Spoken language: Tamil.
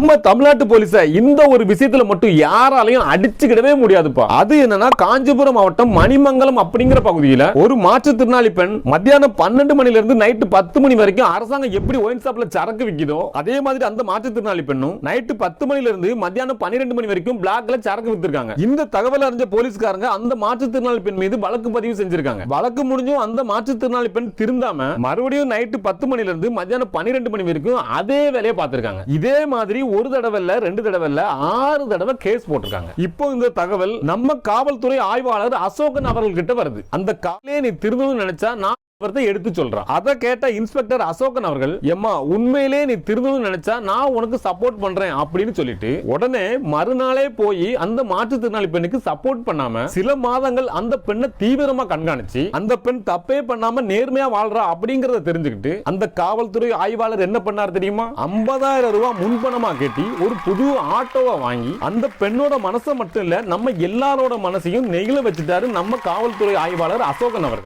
நம்ம தமிழ்நாட்டு போலீஸ இந்த ஒரு விஷயத்துல மட்டும் யாராலையும் அடிச்சுக்கிடவே முடியாதுப்பா. அது என்னன்னா, காஞ்சிபுரம் மாவட்டம் மணிமங்கலம் அப்படிங்கிற பகுதியில ஒரு மாற்றுத்திறனாளி பெண் மத்தியானம் 12 மணில இருந்து நைட்டு 10 மணி வரைக்கும் அரசாங்கம் எப்படி ஒயின் ஷாப்ல சரக்கு விக்குதோ அதே மாதிரி அந்த மாற்றுத்திறனாளி பெண்ணும் நைட்டு 10 மணில இருந்து மத்தியானம் 12 மணி வரைக்கும் பிளாக்ல சரக்கு வித்திருக்காங்க. இந்த தகவல் அறிஞ்ச போலீஸ்காரங்க அந்த மாற்றுத்திறனாளி பெண் மீது வழக்கு பதிவு செஞ்சிருக்காங்க. வழக்கு முடிஞ்சும் அந்த மாற்றுத்திறனாளி பெண் திருந்தாம மறுபடியும் நைட்டு 10 மணில இருந்து மத்தியானம் 12 மணி வரைக்கும் அதே வேலையை பார்த்திருக்காங்க. இதே மாதிரி ஒரு தடவை இல்ல, 2 தடவை இல்ல, 6 தடவை கேஸ் போட்டிருக்காங்க. இப்போ இந்த தகவல் நம்ம காவல்துறை ஆய்வாளர் அசோகன் அவர்கள்கிட்ட வருது. அந்த காலையே நீ திருந்தணும்னு நினைச்சா நான் எடுத்து சொல்றான். அதை கேட்ட இன்ஸ்பெக்டர் அசோகன் அவர்கள், எம்மா உண்மையிலே நீ திருந்தணும்னு நினைச்சா நான் உனக்கு சப்போர்ட் பண்றேன் அப்படின்னு சொல்லிட்டு உடனே மறுநாளே போய் அந்த மாற்றுத்திறனாளி பெண்ணுக்கு சப்போர்ட் பண்ணாம சில மாதங்கள் அந்த பெண்ணை தீவிரமா கண்காணிச்சு அந்த பெண் தப்பே பண்ணாம நேர்மையா வாழ்றா அப்படிங்கறத தெரிஞ்சுக்கிட்டு அந்த காவல்துறை ஆய்வாளர் என்ன பண்ணார் தெரியுமா? 50,000 ரூபாய் முன்பணமா கேட்டி ஒரு புது ஆட்டோவை வாங்கி அந்த பெண்ணோட மனசை மட்டும் இல்ல நம்ம எல்லாரோட மனசையும் நெகிழ வச்சுட்டாரு நம்ம காவல்துறை ஆய்வாளர் அசோகன் அவர்கள்.